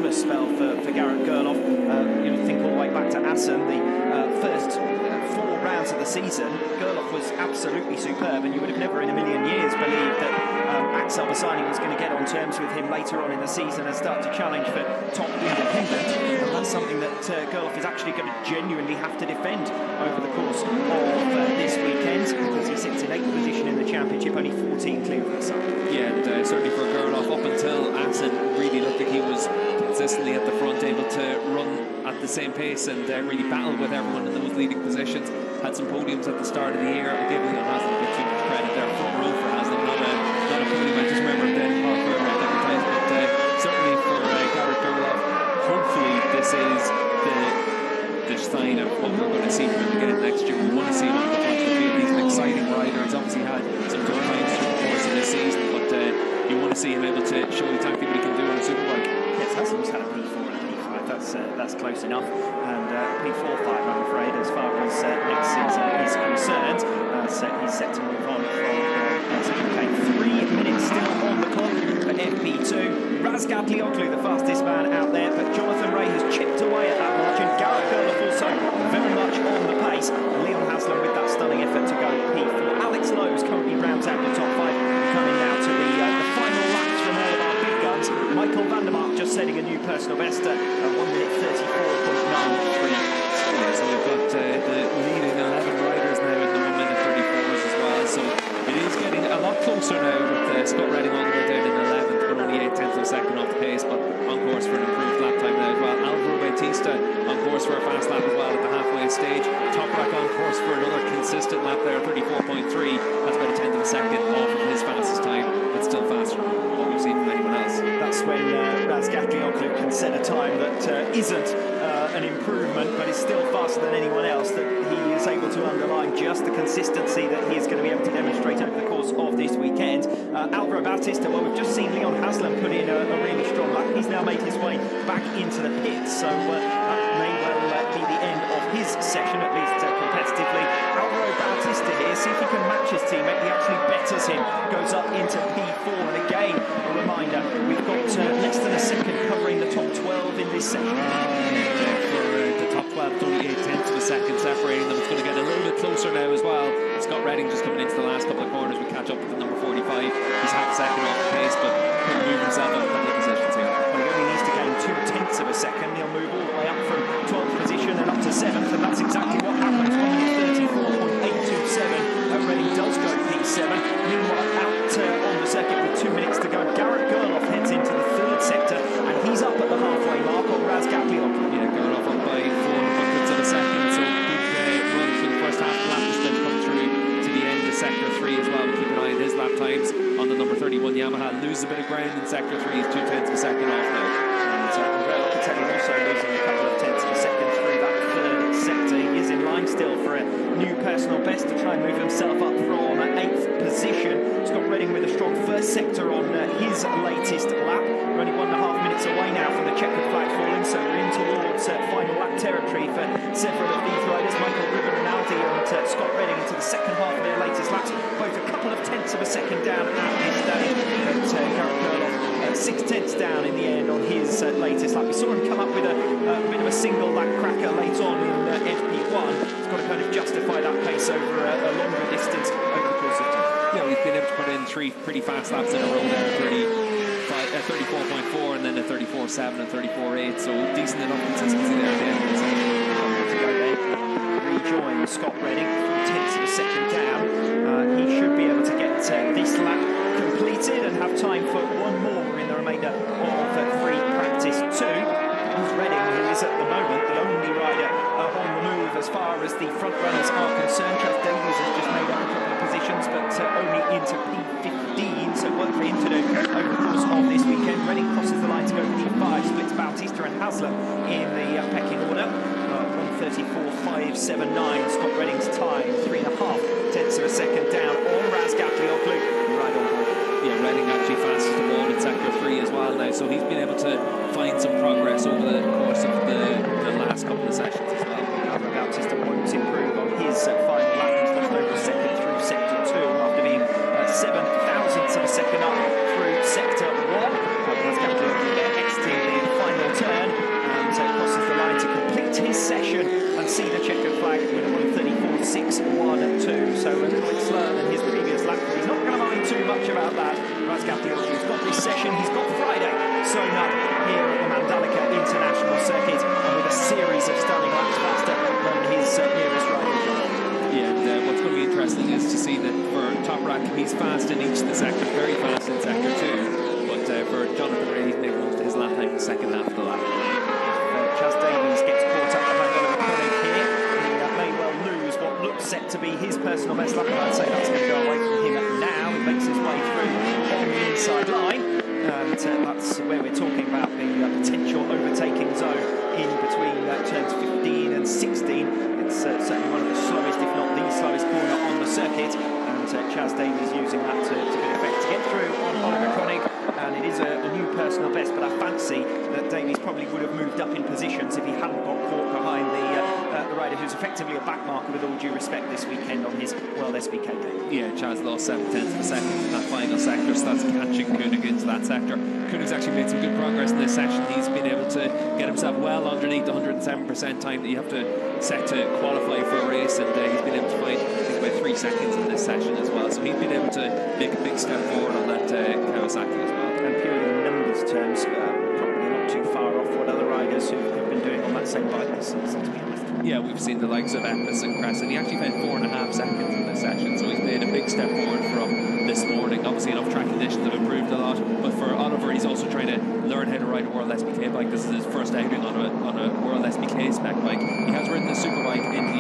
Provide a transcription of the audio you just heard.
marvellous spell for Garrett Gerloff. You know, think all the way back to Assen, the first 4 rounds of the season, Gerloff was absolutely superb, and you would have never in a million years believed that Axel Bassani was going to get on terms with him later on in the season and start to challenge for top independent. And that's something that Gerloff is actually going to genuinely have to defend over the course of this weekend, because he sits in 8th position in the championship, only 14 clear of the sun. Yeah, and certainly for Gerloff, up until Assen, really looked like he was consistently at the front, able to run at the same pace and really battle with everyone in those leading positions. Had some podiums at the start of the year. I gave Leon Haslam a bit too much credit there. Front row for Haslam, not a podium. I just remember him dead in Park River a couple of times, but certainly for Garrett Gerloff, hopefully this is the sign of what we're going to see from him again next year. We want to see him on the front of the field. He's an exciting rider. He's obviously had some good times through the course of this season, but you want to see him able to show exactly what he can do on a superbike. Yes, Haslam's had a P4 and a P5. That's close enough. And P4-5, I'm afraid, as far as next season is concerned. He's set to move on from WSBK. 3 minutes still on the clock for FP2. Razgat Lioglu, the fastest man out there, but Jonathan Ray has chipped away at that margin. Garrett Gerloff also very much on the pace. Leon Haslam with that stunning effort to go P4. Alex Lowe's currently rounds out the top 5. Coming now to the final laps from all of our big guns. Michael van der Mark just setting a new personal best at 1 minute 34.93. Yeah, so we've got the leading 11 riders now in the 1 minute 34s as well. So it is getting a lot closer now with Scott Redding all the way down in 11th, but only 8/10 of a second off the pace, but on course for an improved lap time now as well. Alvaro Bautista on course for a fast lap as well at the halfway stage. Toprak on course for another consistent lap there, 34.3. That's about 1/10 of a second off of his fastest time, but still faster than what we've seen from anyone else. That's when Razgat Lioglu can set a time that isn't an improvement, but is still faster than anyone else, that he is able to underline just the consistency that he is going to be able to demonstrate over the course of this weekend. Alvaro Bautista, well, we've just seen Leon Haslam put in a really strong lap. He's now made his way back into the pits, so that may well be the end of his session, at least competitively. Alvaro Bautista here, see if he can match his teammate. He actually betters him, goes up into P4, and again, a reminder, we've got less than a second covering the top 12 in this session. Top 12, only 8/10 of a second separating them. It's going to get a little bit closer now as well. Scott Redding just coming into the last couple of corners. We catch up with the number 45. He's half second off the pace, but couldn't move himself up a couple of positions here. Well, he only needs to gain 2/10 of a second. He'll move all the way up from 12th position and up to 7th, and that's exactly what happens. 1:34.827. Redding does go P7. Meanwhile, out on the circuit with 2 minutes to go, Garrett Gerloff heads into the 3rd sector, and he's up at the halfway mark on Razgat Lioglu. Yeah, Gerloff up by 400ths of a second, so good run through the first half of the lap. Just then come through to the end of sector 3 as well. We'll keep an eye on his lap times on the number 31 Yamaha. Loses a bit of ground in sector 3. He's 2/10 of a second off now. And Gerloff also losing a couple of tenths of a second through that 3rd sector. He is in line still for a new personal best to try and move himself up from 8th position. Scott Redding with a strong 1st sector on his latest lap. We're only 1.5 minutes away now from the checkered flag falling, so we're in towards final lap territory for several of these riders. Michael Ruben Rinaldi and Scott Redding into the second half of their latest laps, both a couple of tenths of a second down at this stage. But Garrett Gerloff 6/10 down in the end on his latest lap. We saw him come up with a bit of a single lap cracker late on in FP1. He's got to kind of justify that pace over a longer distance over the course of time. Yeah, we've been able to put in 3 pretty fast laps in a row there, 34.4 and then a 34.7 and 34.8, so decent enough consistency there at the end of the session. To go then, rejoin Scott Redding, 4/10 of a second down. He should be able to get this lap completed and have time for one more in the remainder of free practice 2. Redding, who is at the moment the only rider on the move as far as the front runners are concerned. Chas Davies has just made up a couple of positions, but only into P15, so work for him to do over the course of this weekend. Redding crosses the line to go P5, splits Bautista and Haslam in the pecking order. 1:34.579, Scott Redding's time, 3.5 of a second down on Razgat Lioglu. Right on board. Yeah, Redding actually fastest of all in sector 3 as well now, so he's been able to find some progress over the course of the last couple of sessions as well. Alvaro Bautista won't improve on his final lap. He's lost over a second through sector 2 after being 7 thousandths of a second up through sector 1. Razgat Lioglu exiting the final turn about that. He's got this session, he's got Friday sewn up here at the Mandalika International Circuit, and with a series of stunning laps faster than his nearest rival. Yeah, and what's going to be interesting is to see that for Toprak, he's fast in each of the sectors, very fast in sector 2. But for Jonathan Ray, he's making most of his lap time in the second half of the lap. Chaz Davies gets caught up behind Oliver Koenig here. He may well lose what looks set to be his personal best lap, and I'd say that's going to go away from him now. He makes his way through on the inside line, and that's where we're talking about the potential overtaking zone in between turns 15 and 16. It's certainly one of the slowest, if not the slowest corner on the circuit, and Chaz Davies using that to good effect to get through on Oliver Koenig. And it is a new personal best, but I fancy that Davies probably would have moved up in positions if he hadn't got caught behind the rider who's effectively a backmarker, with all due respect, this weekend on his World SBK day. Yeah, Chaz lost 7/10 of a second in that final sector, so that's catching Koenig into that sector. Koenig's actually made some good progress in this session. He's been able to get himself well underneath the 107% time that you have to set to qualify for a race, and he's been able to find, I think, about 3 seconds in this session as well. So he's been able to make a big step forward on that Kawasaki as well. And purely in numbers terms, probably not too far off what other riders who've been doing on that same bike this season, to be honest. Yeah, we've seen the likes of Epis and Crescent. He actually found 4.5 seconds in this session, so he's made a big step forward from this morning. Obviously, enough track conditions have improved a lot, but for Oliver, he's also trying to learn how to ride a World SBK bike. This is his first outing on a World SBK spec bike. He has ridden the Superbike in